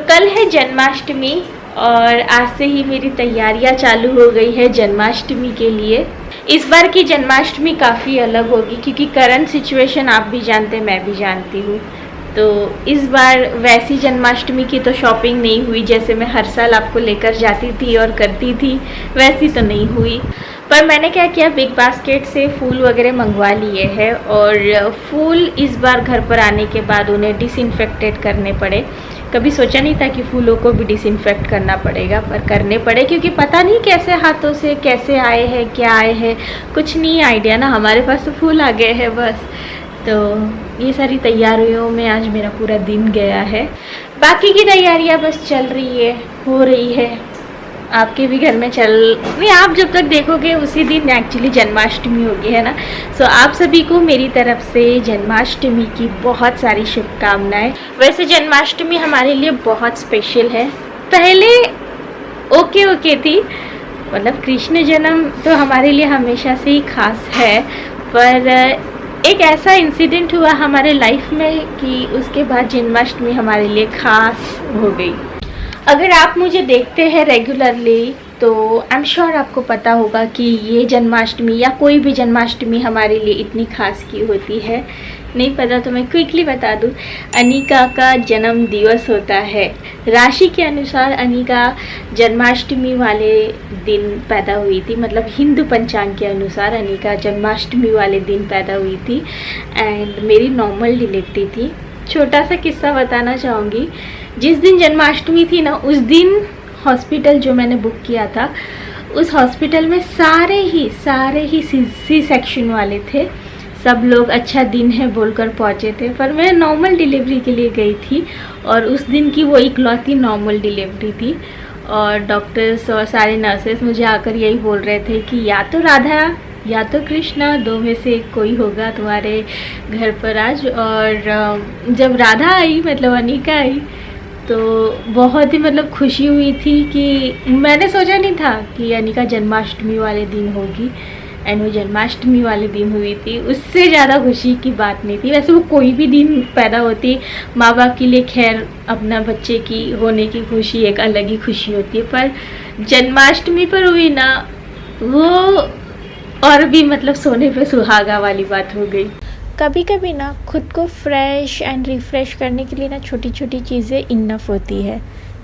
कल है जन्माष्टमी और आज से ही मेरी तैयारियां चालू हो गई है जन्माष्टमी के लिए। इस बार की जन्माष्टमी काफ़ी अलग होगी क्योंकि करंट सिचुएशन आप भी जानते हैं, मैं भी जानती हूँ। तो इस बार वैसी जन्माष्टमी की तो शॉपिंग नहीं हुई जैसे मैं हर साल आपको लेकर जाती थी और करती थी, वैसी तो नहीं हुई। पर मैंने क्या किया, बिग बास्केट से फूल वगैरह मंगवा लिए हैं और फूल इस बार घर पर आने के बाद उन्हें डिसइंफेक्टेड करने पड़े। कभी सोचा नहीं था कि फूलों को भी डिसइंफेक्ट करना पड़ेगा, पर करने पड़े क्योंकि पता नहीं कैसे हाथों से कैसे आए हैं, क्या आए हैं, कुछ नहीं आइडिया ना। हमारे पास तो फूल आ गए हैं बस। तो ये सारी तैयारियों में आज मेरा पूरा दिन गया है। बाकी की तैयारियां बस चल रही है, हो रही है। आपके भी घर में नहीं, आप जब तक देखोगे उसी दिन एक्चुअली जन्माष्टमी होगी, है ना। सो आप सभी को मेरी तरफ से जन्माष्टमी की बहुत सारी शुभकामनाएं। वैसे जन्माष्टमी हमारे लिए बहुत स्पेशल है। पहले ओके थी, मतलब कृष्ण जन्म तो हमारे लिए हमेशा से ही खास है, पर एक ऐसा इंसिडेंट हुआ हमारे लाइफ में कि उसके बाद जन्माष्टमी हमारे लिए खास हो गई। अगर आप मुझे देखते हैं रेगुलरली तो आई एम श्योर आपको पता होगा कि ये जन्माष्टमी या कोई भी जन्माष्टमी हमारे लिए इतनी खास क्यों होती है। नहीं पता तो मैं क्विकली बता दूं, अनिका का जन्म दिवस होता है। राशि के अनुसार अनिका जन्माष्टमी वाले दिन पैदा हुई थी, मतलब हिंदू पंचांग के अनुसार अनिका जन्माष्टमी वाले दिन पैदा हुई थी एंड मेरी नॉर्मल डिलीवरी थी। छोटा सा किस्सा बताना चाहूँगी। जिस दिन जन्माष्टमी थी ना, उस दिन हॉस्पिटल जो मैंने बुक किया था, उस हॉस्पिटल में सारे ही सी सेक्शन वाले थे। सब लोग अच्छा दिन है बोलकर पहुँचे थे, पर मैं नॉर्मल डिलीवरी के लिए गई थी और उस दिन की वो इकलौती नॉर्मल डिलीवरी थी। और डॉक्टर्स और सारे नर्सेस मुझे आकर यही बोल रहे थे कि या तो राधा या तो कृष्णा, दो में से कोई होगा तुम्हारे घर पर आज। और जब राधा आई, मतलब अनिका आई, तो बहुत ही मतलब खुशी हुई थी कि मैंने सोचा नहीं था कि अनिका जन्माष्टमी वाले दिन होगी एंड वो जन्माष्टमी वाले दिन हुई थी। उससे ज़्यादा खुशी की बात नहीं थी। वैसे वो कोई भी दिन पैदा होती माँ बाप के लिए, खैर अपना बच्चे की होने की खुशी एक अलग ही खुशी होती है, पर जन्माष्टमी पर हुई ना, वो और भी मतलब सोने पे सुहागा वाली बात हो गई। कभी कभी ना खुद को फ्रेश एंड रिफ़्रेश करने के लिए ना छोटी छोटी चीज़ें इनफ होती है।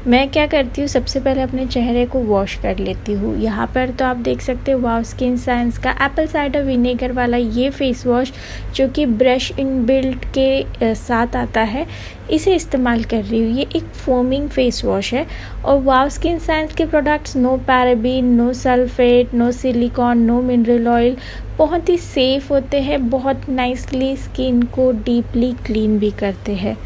मैं क्या करती हूँ, सबसे पहले अपने चेहरे को वॉश कर लेती हूँ। यहाँ पर तो आप देख सकते हो वाव स्किन साइंस का एप्पल साइडर विनेगर वाला ये फेस वॉश, जो कि ब्रश इन बिल्ट के साथ आता है, इसे इस्तेमाल कर रही हूँ। ये एक फोमिंग फेस वॉश है और वाव स्किन साइंस के products no paraben, no sulphate, no silicone, no mineral oil, बहुत ही सेफ़ होते हैं, बहुत नाइसली स्किन को डीपली क्लीन भी करते हैं।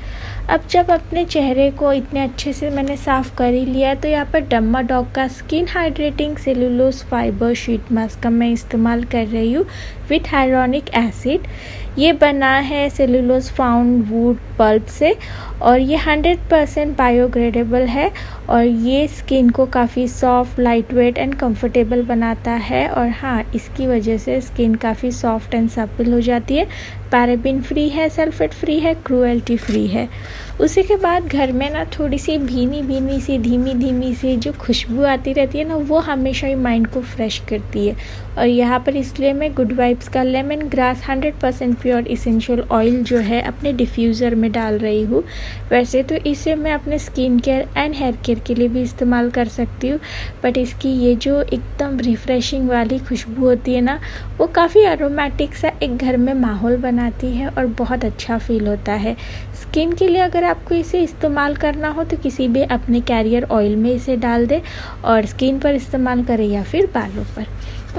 अब जब अपने चेहरे को इतने अच्छे से मैंने साफ़ कर ही लिया, तो यहाँ पर डम्मा डॉग का skin hydrating cellulose fibre sheet mask का मैं इस्तेमाल कर रही हूँ विथ हाइलोनिक एसिड। ये बना है सेलुलोज फाउंड वुड पल्प से और ये 100% बायोग्रेडेबल है और ये स्किन को काफ़ी soft, light weight and comfortable बनाता है। और हाँ, इसकी वजह से स्किन काफ़ी सॉफ्ट एंड सप्पल हो जाती है। पैराबिन फ्री है, सल्फेट फ्री है, क्रूएल्टी फ्री है। उसी के बाद घर में ना थोड़ी सी भीनी सी धीमी सी जो खुशबू आती रहती है ना, वो हमेशा ही माइंड को फ्रेश करती है। और यहाँ पर इसलिए मैं गुड वाइब्स का lemon grass 100% pure essential oil जो है अपने डिफ्यूज़र में डाल रही हूँ। वैसे तो इसे मैं अपने skin care and hair care के लिए भी इस्तेमाल कर सकती हूँ, बट इसकी ये जो एकदम रिफ़्रेशिंग वाली खुशबू होती है ना, वो काफ़ी अरोमेटिक सा एक घर में माहौल बनाती है और बहुत अच्छा फील होता है। स्किन के लिए अगर आपको इसे इस्तेमाल करना हो तो किसी भी अपने कैरियर ऑयल में इसे डाल दे और स्किन पर इस्तेमाल करें या फिर बालों पर।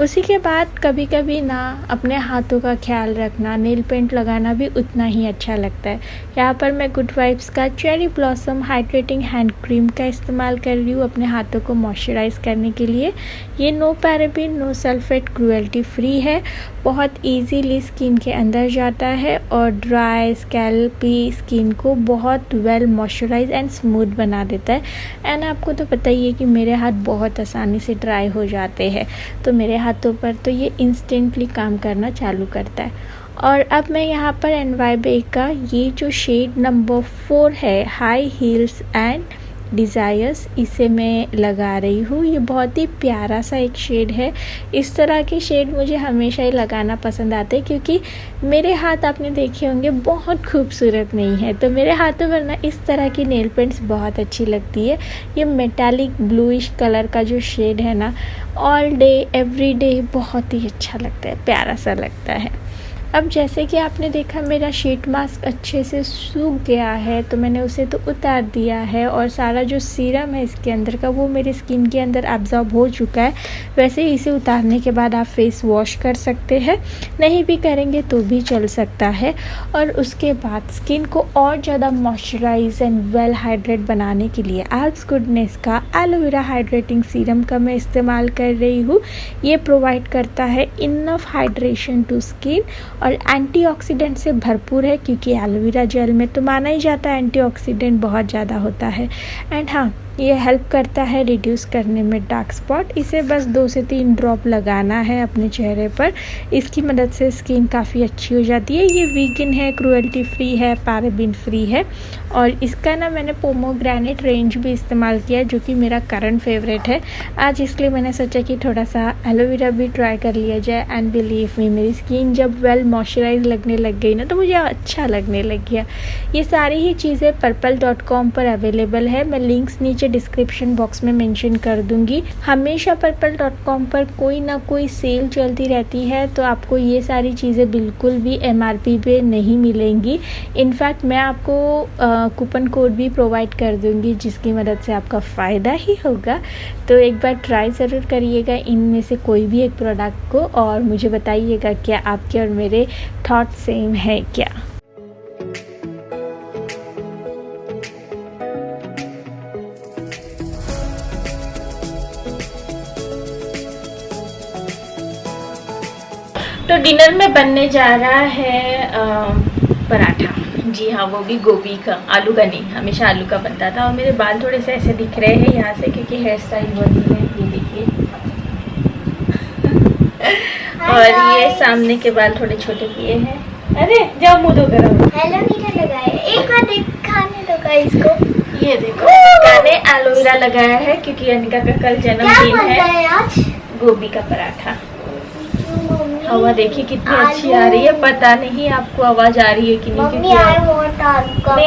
उसी के बाद कभी कभी ना अपने हाथों का ख्याल रखना, नेल पेंट लगाना भी उतना ही अच्छा लगता है। यहाँ पर मैं गुड वाइब्स का cherry blossom hydrating hand cream का इस्तेमाल कर रही हूँ अपने हाथों को मॉइस्चराइज़ करने के लिए। ये no paraben, no sulphate, cruelty free है, बहुत इजीली स्किन के अंदर जाता है और ड्राई स्कैल्पी स्किन को बहुत वेल मॉइस्चराइज एंड स्मूथ बना देता है। एंड आपको तो पता ही है कि मेरे हाथ बहुत आसानी से ड्राई हो जाते हैं, तो मेरे हाथों पर तो ये इंस्टेंटली काम करना चालू करता है। और अब मैं यहाँ पर NYBE का ये जो शेड नंबर 4 है, हाई हील्स एंड डिज़ायर्स, इसे मैं लगा रही हूँ। ये बहुत ही प्यारा सा एक शेड है। इस तरह के शेड मुझे हमेशा ही लगाना पसंद आते हैं क्योंकि मेरे हाथ आपने देखे होंगे बहुत खूबसूरत नहीं है, तो मेरे हाथों पर ना इस तरह की नेल पेंट्स बहुत अच्छी लगती है। ये मेटालिक ब्लूइश कलर का जो शेड है ना, ऑल डे एवरी डे बहुत ही अच्छा लगता है, प्यारा सा लगता है। अब जैसे कि आपने देखा मेरा शीट मास्क अच्छे से सूख गया है, तो मैंने उसे तो उतार दिया है और सारा जो सीरम है इसके अंदर का वो मेरी स्किन के अंदर एब्जॉर्ब हो चुका है। वैसे ही इसे उतारने के बाद आप फेस वॉश कर सकते हैं, नहीं भी करेंगे तो भी चल सकता है। और उसके बाद स्किन को और ज़्यादा मॉइस्चराइज एंड वेल हाइड्रेट बनाने के लिए एल्प्स गुडनेस का एलोवेरा हाइड्रेटिंग सीरम का मैं इस्तेमाल कर रही हूँ। ये प्रोवाइड करता है इनफ हाइड्रेशन टू स्किन और एंटीऑक्सीडेंट से भरपूर है, क्योंकि एलोवेरा जेल में तो माना ही जाता है एंटीऑक्सीडेंट बहुत ज़्यादा होता है। एंड हाँ, ये हेल्प करता है रिड्यूस करने में डार्क स्पॉट। इसे बस 2 से 3 ड्रॉप लगाना है अपने चेहरे पर, इसकी मदद से स्किन काफ़ी अच्छी हो जाती है। ये वीगन है, क्रुएल्टी फ्री है, पैराबिन फ्री है और इसका ना मैंने पोमोग्रेनेट रेंज भी इस्तेमाल किया है जो कि मेरा करंट फेवरेट है आज, इसलिए मैंने सोचा कि थोड़ा सा एलोवेरा भी ट्राई कर लिया जाए। एंड बिलीव मी, मेरी स्किन जब वेल मॉइस्चराइज लगने लग गई ना तो मुझे अच्छा लगने लग गया। ये सारी ही चीज़ें purple.com पर अवेलेबल है, मैं लिंक्स नीचे डिस्क्रिप्शन बॉक्स में मेंशन कर दूंगी। हमेशा purple.com पर कोई ना कोई सेल चलती रहती है, तो आपको ये सारी चीज़ें बिल्कुल भी MRP पे नहीं मिलेंगी। इनफैक्ट मैं आपको कूपन कोड भी प्रोवाइड कर दूंगी जिसकी मदद से आपका फ़ायदा ही होगा। तो एक बार ट्राई ज़रूर करिएगा इनमें से कोई भी एक प्रोडक्ट को और मुझे बताइएगा क्या आपके और मेरे थॉट सेम है क्या। तो डिनर में बनने जा रहा है पराठा। जी हाँ, वो भी गोभी का, आलू का नहीं, हमेशा आलू का बनता था। और मेरे बाल थोड़े से ऐसे दिख रहे हैं यहाँ से क्योंकि हेयर स्टाइल बनी है, ये देखिए। और ये सामने के बाल थोड़े छोटे किए हैं। अरे जाओ मुँह धो कर। हेलो मीठा लगाया, एक बार दिखाने दो गाइस को। ये देखो, मैंने एलोवेरा लगाया है क्योंकि अनिका का कल जन्मदिन है। आज गोभी का पराठा। हवा देखिए कितनी अच्छी आ रही है, पता नहीं आपको आवाज आ रही है कि नहीं, क्योंकि नहीं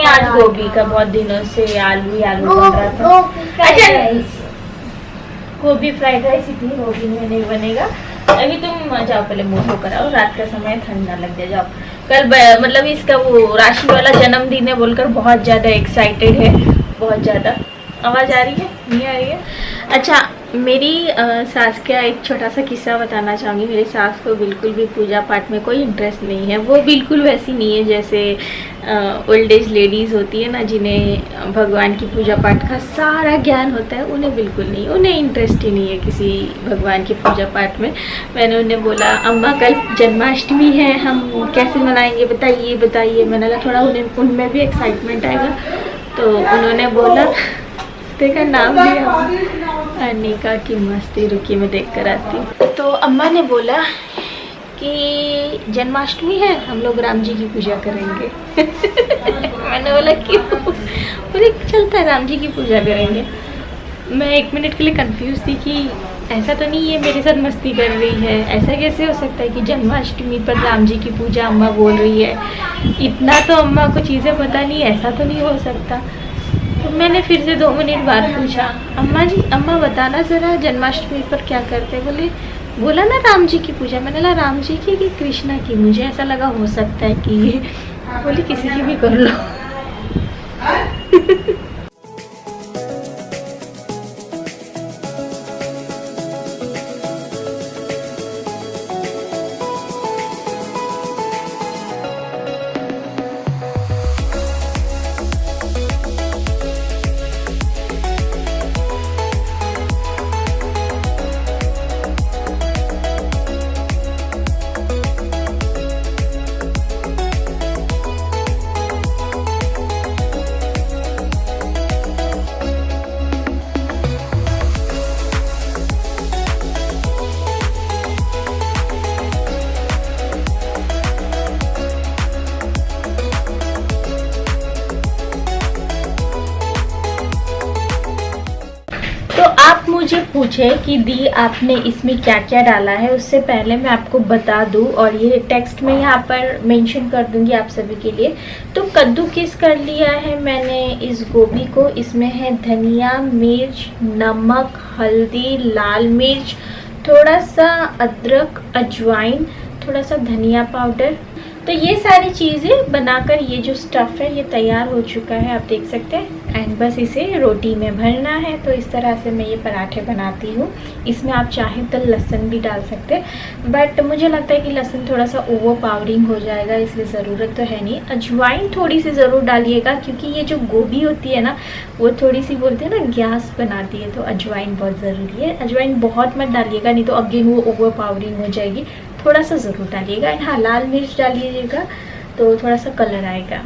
आज गोभी का बहुत दिनों से आलू बन रहा था। अच्छा, गोभी फ्राइड राइस इतनी गोभी में नहीं बनेगा। अभी तुम जाओ पहले मुंह धोकर आओ, रात का समय ठंडा लग जाए। जाओ, कल मतलब इसका वो राशि वाला जन्मदिन है बोलकर बहुत ज़्यादा एक्साइटेड है, बहुत ज़्यादा। आवाज़ आ रही है, नहीं आ रही है? अच्छा, मेरी सास का एक छोटा सा किस्सा बताना चाहूँगी। मेरी सास को बिल्कुल भी पूजा पाठ में कोई इंटरेस्ट नहीं है। वो बिल्कुल वैसी नहीं है जैसे ओल्ड एज लेडीज़ होती है ना, जिन्हें भगवान की पूजा पाठ का सारा ज्ञान होता है। उन्हें बिल्कुल नहीं, उन्हें इंटरेस्ट ही नहीं है किसी भगवान की पूजा पाठ में। मैंने उन्हें बोला, अम्मा कल जन्माष्टमी है, हम कैसे मनाएंगे बताइए बताइए। मैंने कहा थोड़ा उनमें भी एक्साइटमेंट आएगा। तो उन्होंने बोला, देखा नाम लिया अनिका की मस्ती, रुकी मैं देख कर आती हूँ। तो अम्मा ने बोला कि जन्माष्टमी है, हम लोग राम जी की पूजा करेंगे। मैंने बोला क्यों? बोले चलता है राम जी की पूजा करेंगे। मैं 1 मिनट के लिए कंफ्यूज थी कि ऐसा तो नहीं है मेरे साथ मस्ती कर रही है, ऐसा कैसे हो सकता है कि जन्माष्टमी पर राम जी की पूजा अम्मा बोल रही है। इतना तो अम्मा को चीज़ें पता नहीं, ऐसा तो नहीं हो सकता। तो मैंने फिर से 2 मिनट बाद पूछा, अम्मा जी, अम्मा बताना ज़रा जन्माष्टमी पर क्या करते? बोला ना राम जी की पूजा। मैंने बोला राम जी की कि कृष्णा की? मुझे ऐसा लगा हो सकता है कि बोली किसी की भी कर लो। पूछे कि दी आपने इसमें क्या क्या डाला है, उससे पहले मैं आपको बता दूं और ये टेक्स्ट में यहाँ पर मेंशन कर दूंगी आप सभी के लिए। तो कद्दूकस कर लिया है मैंने इस गोभी को। इसमें है धनिया, मिर्च, नमक, हल्दी, लाल मिर्च, थोड़ा सा अदरक, अजवाइन, थोड़ा सा धनिया पाउडर। तो ये सारी चीज़ें बनाकर ये जो स्टफ़ है ये तैयार हो चुका है, आप देख सकते हैं। एंड बस इसे रोटी में भरना है। तो इस तरह से मैं ये पराठे बनाती हूँ। इसमें आप चाहें तो लहसुन भी डाल सकते हैं, बट मुझे लगता है कि लहसुन थोड़ा सा ओवर पावरिंग हो जाएगा, इसलिए ज़रूरत तो है नहीं। अजवाइन थोड़ी सी ज़रूर डालिएगा, क्योंकि ये जो गोभी होती है ना वो थोड़ी सी बोलते हैं ना गैस बनाती है, तो अजवाइन बहुत ज़रूरी है। अजवाइन बहुत मत डालिएगा, नहीं तो अगेन वो ओवर पावरिंग हो जाएगी। थोड़ा सा ज़रूर डालिएगा। एंड हाँ, लाल मिर्च डालिएगा तो थोड़ा सा कलर आएगा।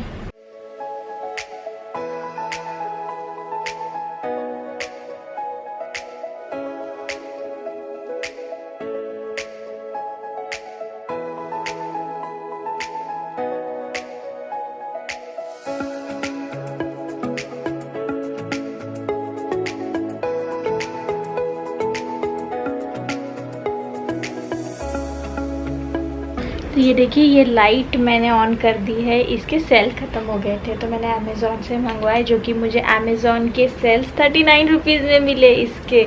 तो ये देखिए, ये लाइट मैंने ऑन कर दी है। इसके सेल ख़त्म हो गए थे तो मैंने अमेज़ोन से मंगवाए, जो कि मुझे अमेज़ोन के सेल्स 39 रुपीज़ में मिले इसके।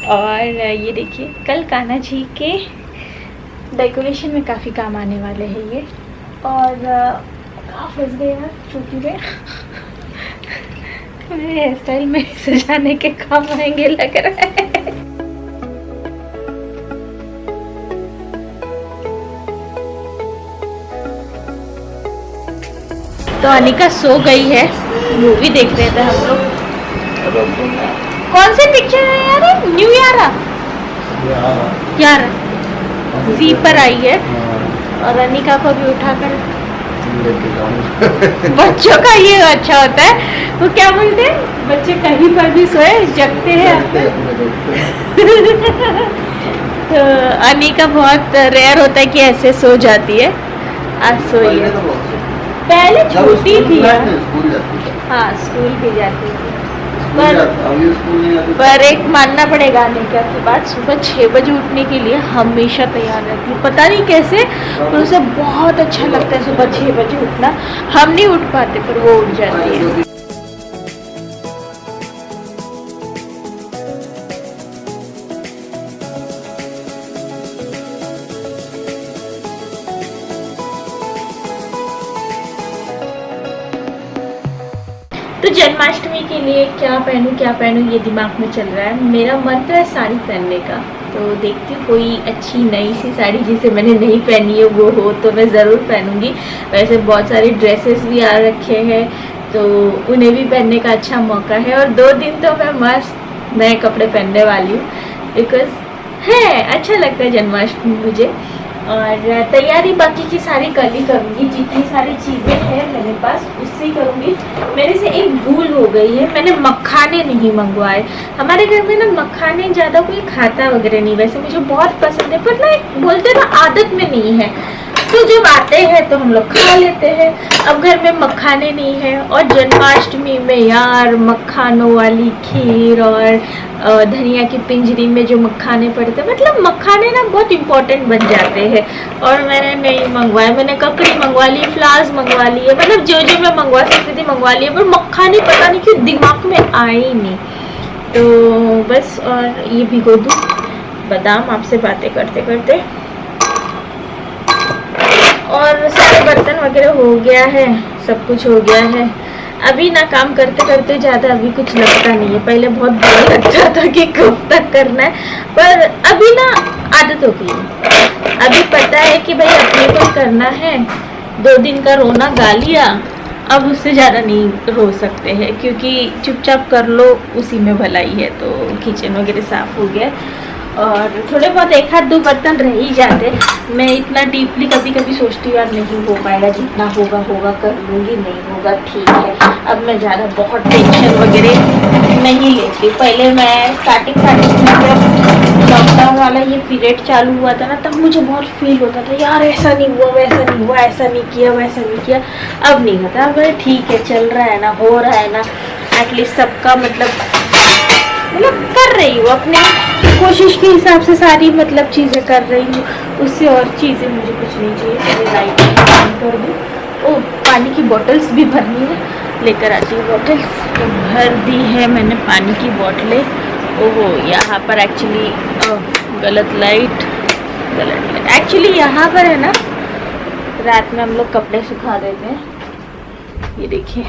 और ये देखिए, कल कान्हा जी के डेकोरेशन में काफ़ी काम आने वाले हैं ये। और कहाँ फंस गए यार, चूकी गए। मेरे हेयर स्टाइल में सजाने के काम आएंगे लग रहा है। तो अनिका सो गई है, मूवी देख रहे थे हम लोग। कौन सी पिक्चर है यार? न्यू यारा जी पर आई है। और अनिका को भी उठाकर बच्चों का ये अच्छा होता है, वो क्या बोलते हैं, बच्चे कहीं पर भी सोए जगते हैं। तो अनिका बहुत रेयर होता है कि ऐसे सो जाती है। आज सोई है। पहले छोटी थी, हाँ स्कूल भी जाती थी, पर एक मानना पड़ेगा अनिका की बात, सुबह 6 बजे उठने के लिए हमेशा तैयार रहती है। पता नहीं कैसे, पर उसे बहुत अच्छा लगता है सुबह 6 बजे उठना। हम नहीं उठ पाते, पर वो उठ जाती है। तो जन्माष्टमी के लिए क्या पहनूं ये दिमाग में चल रहा है। मेरा मन तो है साड़ी पहनने का, तो देखती हूँ कोई अच्छी नई सी साड़ी जिसे मैंने नहीं पहनी है वो हो तो मैं ज़रूर पहनूंगी। वैसे बहुत सारी ड्रेसेस भी आ रखे हैं, तो उन्हें भी पहनने का अच्छा मौका है। और 2 दिन तो मैं मस्त नए कपड़े पहनने वाली हूँ, बिकॉज है अच्छा लगता है जन्माष्टमी मुझे। और तैयारी बाकी की सारी कल ही करूँगी, जितनी सारी चीज़ें हैं मेरे पास उससे ही करूँगी। मेरे से एक भूल हो गई है, मैंने मखाने नहीं मंगवाए। हमारे घर में ना मखाने ज़्यादा कोई खाता वगैरह नहीं, वैसे मुझे बहुत पसंद है, पर ना बोलते ना आदत में नहीं है। तो जब आते हैं तो हम लोग खा लेते हैं। अब घर में मखाने नहीं है, और जन्माष्टमी में यार मखानों वाली खीर और धनिया की पिंजरी में जो मखाने पड़ते हैं, मतलब मखाने ना बहुत इम्पोर्टेंट बन जाते हैं। और मैंने नहीं मंगवाया, मैंने ककड़ी मंगवा ली, फ्लावर्स मंगवा लिए, मतलब जो जो मैं मंगवा सकती थी मंगवा लिए, पर मखाने पता नहीं क्यों दिमाग में आए ही नहीं। तो बस, और ये भिगो दूँ बादाम आपसे बातें करते करते। और सारे बर्तन वगैरह हो गया है, सब कुछ हो गया है। अभी ना काम करते करते ज़्यादा अभी कुछ लगता नहीं है। पहले बहुत बुरा लगता था कि कब तक करना है, पर अभी ना आदत हो गई है। अभी पता है कि भाई अपने को करना है। 2 दिन का रोना गा लिया, अब उससे ज़्यादा नहीं रो सकते हैं, क्योंकि चुपचाप कर लो उसी में भलाई है। तो किचन वगैरह साफ़ हो गया, और थोड़े बहुत 1-2 बर्तन रह ही जाते। मैं इतना डीपली कभी कभी सोचती हूँ यार नहीं हो पाएगा, जितना होगा कर लूँगी, नहीं होगा ठीक है। अब मैं ज़्यादा बहुत टेंशन वगैरह नहीं लेती। पहले मैं स्टार्टिंग में जब लॉकडाउन वाला ये पीरियड चालू हुआ था ना, तब मुझे बहुत फील होता था यार ऐसा नहीं हुआ, वैसा नहीं हुआ, ऐसा नहीं किया, वैसा नहीं किया। अब नहीं होता, अब ठीक है, चल रहा है ना, हो रहा है ना, एटलीस्ट सबका मतलब कर रही हूँ अपने कोशिश के हिसाब से सारी मतलब चीज़ें कर रही हूँ, उससे और चीज़ें मुझे कुछ नहीं चाहिए। चलिए लाइट बंद कर दूँ। ओ, पानी की बॉटल्स भी भरनी है, लेकर आती हूँ बॉटल्स। तो भर दी है मैंने पानी की बॉटलें। ओहो, यहाँ पर एक्चुअली गलत लाइट एक्चुअली यहाँ पर है ना, रात में हम लोग कपड़े सुखा देते हैं। ये देखिए।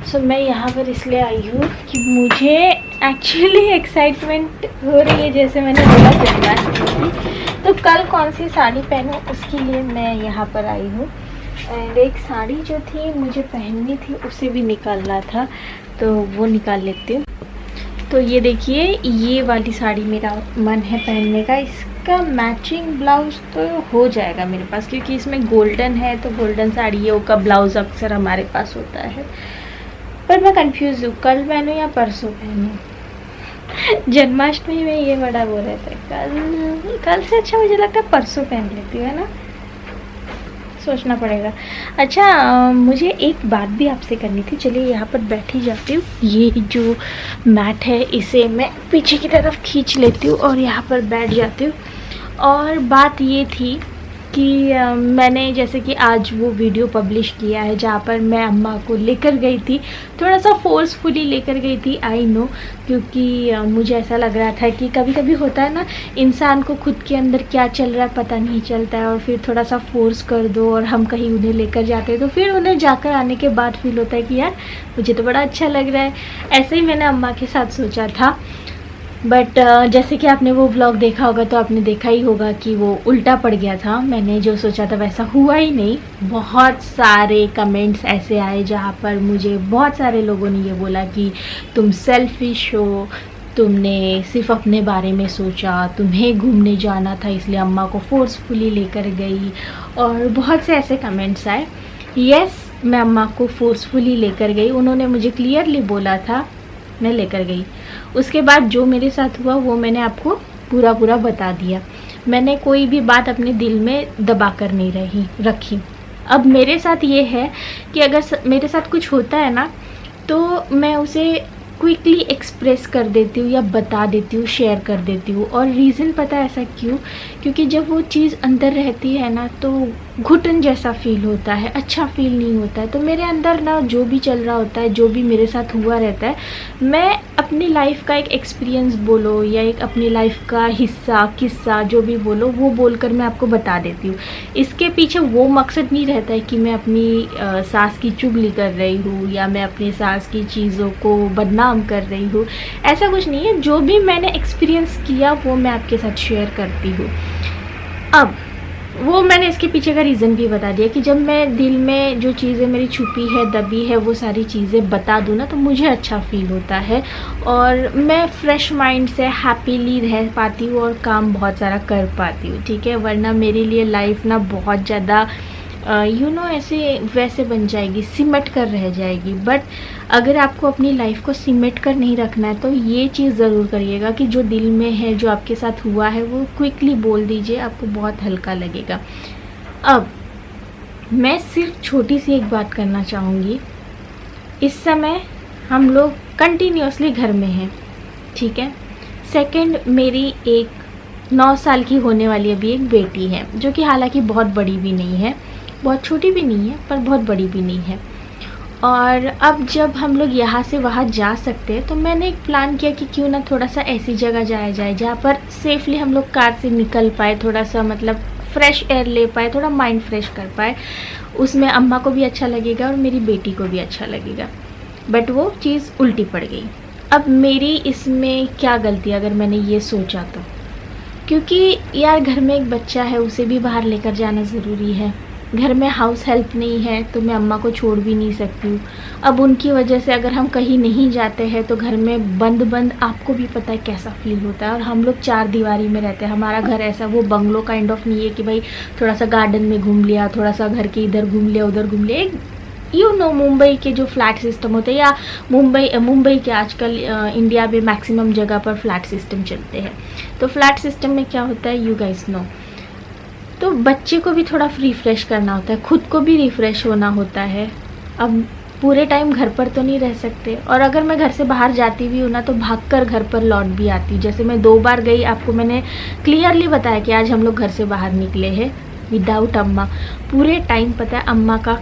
सो मैं यहाँ पर इसलिए आई हूँ कि मुझे एक्चुअली एक्साइटमेंट हो रही है, जैसे मैंने बोला जन्माष्टमी की। तो कल कौन सी साड़ी पहनूँ उसके लिए मैं यहाँ पर आई हूँ। एंड एक साड़ी जो थी मुझे पहननी थी, उसे भी निकालना था, तो वो निकाल लेती हूँ। तो ये देखिए, ये वाली साड़ी मेरा मन है पहनने का। इसका मैचिंग ब्लाउज़ तो हो जाएगा मेरे पास, क्योंकि इसमें गोल्डन है, तो गोल्डन साड़ियों का ब्लाउज़ अक्सर हमारे पास होता है। पर मैं कंफ्यूज हूँ, कल पहनूँ या परसों पहनूँ। जन्माष्टमी में ये बड़ा वो रहता है, कल से अच्छा मुझे लगता है परसों पहन लेती हूँ, है ना। सोचना पड़ेगा। अच्छा, मुझे एक बात भी आपसे करनी थी। चलिए यहाँ पर बैठी जाती हूँ। ये जो मैट है इसे मैं पीछे की तरफ खींच लेती हूँ और यहाँ पर बैठ जाती हूँ। और बात ये थी कि मैंने जैसे कि आज वो वीडियो पब्लिश किया है जहाँ पर मैं अम्मा को लेकर गई थी, थोड़ा सा फोर्सफुली लेकर गई थी, आई नो, क्योंकि मुझे ऐसा लग रहा था कि कभी कभी होता है ना, इंसान को खुद के अंदर क्या चल रहा है पता नहीं चलता है, और फिर थोड़ा सा फोर्स कर दो और हम कहीं उन्हें लेकर जाते हैं तो फिर उन्हें जाकर आने के बाद फील होता है कि यार मुझे तो बड़ा अच्छा लग रहा है। ऐसे ही मैंने अम्मा के साथ सोचा था। बट जैसे कि आपने वो व्लॉग देखा होगा तो आपने देखा ही होगा कि वो उल्टा पड़ गया था। मैंने जो सोचा था वैसा हुआ ही नहीं। बहुत सारे कमेंट्स ऐसे आए जहाँ पर मुझे बहुत सारे लोगों ने ये बोला कि तुम सेल्फिश हो, तुमने सिर्फ अपने बारे में सोचा, तुम्हें घूमने जाना था इसलिए अम्मा को फोर्सफुली लेकर गई, और बहुत से ऐसे कमेंट्स आए। यस, मैं अम्मा को फोर्सफुली लेकर गई, उन्होंने मुझे क्लियरली बोला था, मैं लेकर गई। उसके बाद जो मेरे साथ हुआ वो मैंने आपको पूरा बता दिया। मैंने कोई भी बात अपने दिल में दबा कर नहीं रखी। अब मेरे साथ ये है कि अगर मेरे साथ कुछ होता है ना, तो मैं उसे क्विकली एक्सप्रेस कर देती हूँ या बता देती हूँ, शेयर कर देती हूँ। और रीज़न पता है ऐसा क्यों? क्योंकि जब वो चीज़ अंदर रहती है ना तो घुटन जैसा फील होता है, अच्छा फील नहीं होता है। तो मेरे अंदर ना जो भी चल रहा होता है, जो भी मेरे साथ हुआ रहता है, मैं अपनी लाइफ का एक एक्सपीरियंस बोलो या एक अपनी लाइफ का हिस्सा, किस्सा, जो भी बोलो वो बोलकर मैं आपको बता देती हूँ। इसके पीछे वो मकसद नहीं रहता है कि मैं अपनी सास की चुगली कर रही हूँ या मैं अपनी सास की चीज़ों को बदनाम कर रही हूँ, ऐसा कुछ नहीं है। जो भी मैंने एक्सपीरियंस किया वो मैं आपके साथ शेयर करती हूँ। अब वो मैंने इसके पीछे का रीज़न भी बता दिया कि जब मैं दिल में जो चीज़ें मेरी छुपी है, दबी है, वो सारी चीज़ें बता दूँ ना तो मुझे अच्छा फील होता है और मैं फ्रेश माइंड से हैप्पीली रह पाती हूँ और काम बहुत सारा कर पाती हूँ, ठीक है। वरना मेरे लिए लाइफ ना बहुत ज़्यादा ऐसे वैसे बन जाएगी, सिमट कर रह जाएगी। बट अगर आपको अपनी लाइफ को सिमट कर नहीं रखना है तो ये चीज़ ज़रूर करिएगा कि जो दिल में है, जो आपके साथ हुआ है, वो क्विकली बोल दीजिए, आपको बहुत हल्का लगेगा। अब मैं सिर्फ छोटी सी एक बात करना चाहूँगी। इस समय हम लोग कंटिन्यूसली घर में हैं, ठीक है। सेकंड, मेरी एक 9 साल की होने वाली अभी एक बेटी है, जो कि हालांकि बहुत बड़ी भी नहीं है, बहुत छोटी भी नहीं है, पर बहुत बड़ी भी नहीं है। और अब जब हम लोग यहाँ से वहाँ जा सकते हैं तो मैंने एक प्लान किया कि क्यों ना थोड़ा सा ऐसी जगह जाया जाए जहाँ पर सेफली हम लोग कार से निकल पाए, थोड़ा सा मतलब फ्रेश एयर ले पाए, थोड़ा माइंड फ्रेश कर पाए। उसमें अम्मा को भी अच्छा लगेगा और मेरी बेटी को भी अच्छा लगेगा। बट वो चीज़ उल्टी पड़ गई। अब मेरी इसमें क्या गलती अगर मैंने ये सोचा तो? क्योंकि यार घर में एक बच्चा है, उसे भी बाहर लेकर जाना ज़रूरी है। घर में हाउस हेल्प नहीं है तो मैं अम्मा को छोड़ भी नहीं सकती हूँ। अब उनकी वजह से अगर हम कहीं नहीं जाते हैं तो घर में बंद आपको भी पता है कैसा फील होता है। और हम लोग 4 दीवारी में रहते हैं। हमारा घर ऐसा वो बंगलो काइंड ऑफ नहीं है कि भाई थोड़ा सा गार्डन में घूम लिया, थोड़ा सा घर के इधर घूम लिया, उधर घूम लिया। मुंबई के जो फ्लैट सिस्टम होते हैं, या मुंबई के आजकल इंडिया में मैक्सिमम जगह पर फ्लैट सिस्टम चलते हैं। तो फ्लैट सिस्टम में क्या होता है, यू गाइस नो, तो बच्चे को भी थोड़ा रिफ्रेश करना होता है, खुद को भी रिफ़्रेश होना होता है। अब पूरे टाइम घर पर तो नहीं रह सकते, और अगर मैं घर से बाहर जाती भी हूँ ना तो भागकर घर पर लौट भी आती हूँ। जैसे मैं 2 बार गई, आपको मैंने क्लियरली बताया कि आज हम लोग घर से बाहर निकले हैं विदाउट अम्मा। पूरे टाइम पता है अम्मा का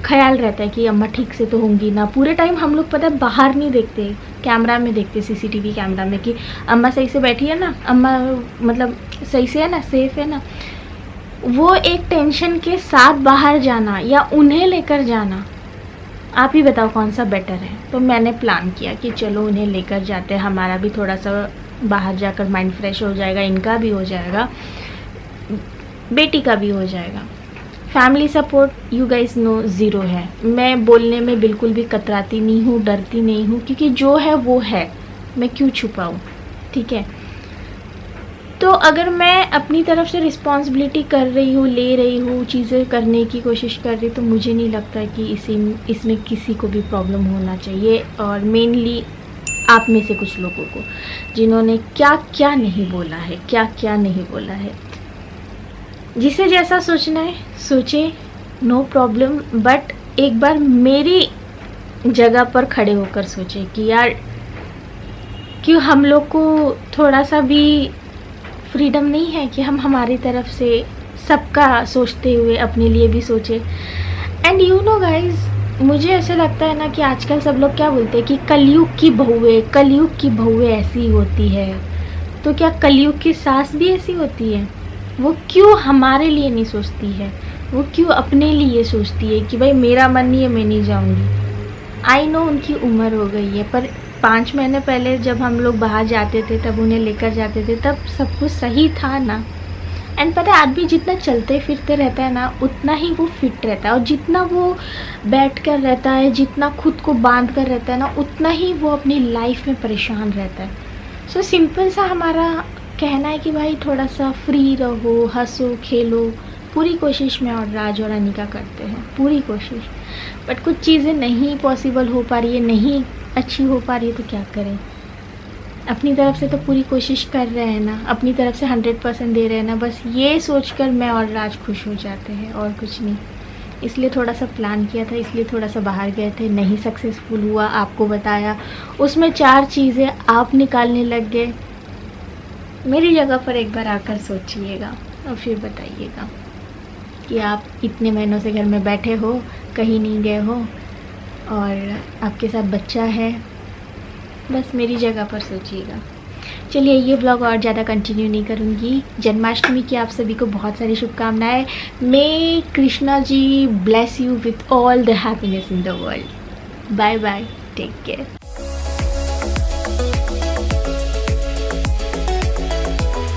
ख्याल रहता है कि अम्मा ठीक से तो होंगी ना। पूरे टाइम हम लोग पता है बाहर नहीं देखते, कैमरा में देखते, CCTV कैमरा में कि अम्मा सही से बैठी है ना, अम्मा मतलब सही से है ना, सेफ है ना। वो एक टेंशन के साथ बाहर जाना या उन्हें लेकर जाना, आप ही बताओ कौन सा बेटर है। तो मैंने प्लान किया कि चलो उन्हें लेकर जाते हैं, हमारा भी थोड़ा सा बाहर जाकर माइंड फ्रेश हो जाएगा, इनका भी हो जाएगा, बेटी का भी हो जाएगा। Family support you guys no zero है। मैं बोलने में बिल्कुल भी कतराती नहीं हूँ, डरती नहीं हूँ, क्योंकि जो है वो है, मैं क्यों छुपाऊँ, ठीक है। तो अगर मैं अपनी तरफ से रिस्पॉन्सिबिलिटी कर रही हूँ, ले रही हूँ, चीज़ें करने की कोशिश कर रही, तो मुझे नहीं लगता कि इसमें किसी को भी प्रॉब्लम होना चाहिए। और मेनली आप में से कुछ लोगों को जिन्होंने क्या क्या नहीं बोला है, क्या क्या नहीं बोला है। जिसे जैसा सोचना है सोचे, नो प्रॉब्लम, बट एक बार मेरी जगह पर खड़े होकर सोचे कि यार क्यों हम लोग को थोड़ा सा भी फ्रीडम नहीं है कि हम हमारी तरफ से सबका सोचते हुए अपने लिए भी सोचे। एंड यू नो गाइज, मुझे ऐसे लगता है ना कि आजकल सब लोग क्या बोलते हैं कि कलयुग की बहुएं ऐसी होती है। तो क्या कलयुग की सास भी ऐसी होती है? वो क्यों हमारे लिए नहीं सोचती है? वो क्यों अपने लिए सोचती है कि भाई मेरा मन नहीं है, मैं नहीं जाऊंगी। आई नो उनकी उम्र हो गई है, पर 5 महीने पहले जब हम लोग बाहर जाते थे, तब उन्हें लेकर जाते थे, तब सब कुछ सही था ना। एंड पता है आदमी जितना चलते फिरते रहता है ना, उतना ही वो फिट रहता है, और जितना वो बैठ कर रहता है, जितना खुद को बांध कर रहता है ना, उतना ही वो अपनी लाइफ में परेशान रहता है। सो सिंपल सा हमारा कहना है कि भाई थोड़ा सा फ्री रहो, हंसो खेलो। पूरी कोशिश मैं और राज और अनिका करते हैं, पूरी कोशिश, बट कुछ चीज़ें नहीं पॉसिबल हो पा रही है, नहीं अच्छी हो पा रही है, तो क्या करें। अपनी तरफ से तो पूरी कोशिश कर रहे हैं ना, अपनी तरफ से 100% दे रहे हैं ना, बस ये सोचकर मैं और राज खुश हो जाते हैं, और कुछ नहीं। इसलिए थोड़ा सा प्लान किया था, इसलिए थोड़ा सा बाहर गए थे, नहीं सक्सेसफुल हुआ, आपको बताया। उसमें 4 चीज़ें आप निकालने लग गए। मेरी जगह पर एक बार आकर सोचिएगा और फिर बताइएगा कि आप इतने महीनों से घर में बैठे हो, कहीं नहीं गए हो, और आपके साथ बच्चा है। बस मेरी जगह पर सोचिएगा। चलिए ये व्लॉग और ज़्यादा कंटिन्यू नहीं करूँगी। जन्माष्टमी की आप सभी को बहुत सारी शुभकामनाएं। May Krishna ji bless you with all the happiness in the world. Bye bye, take care.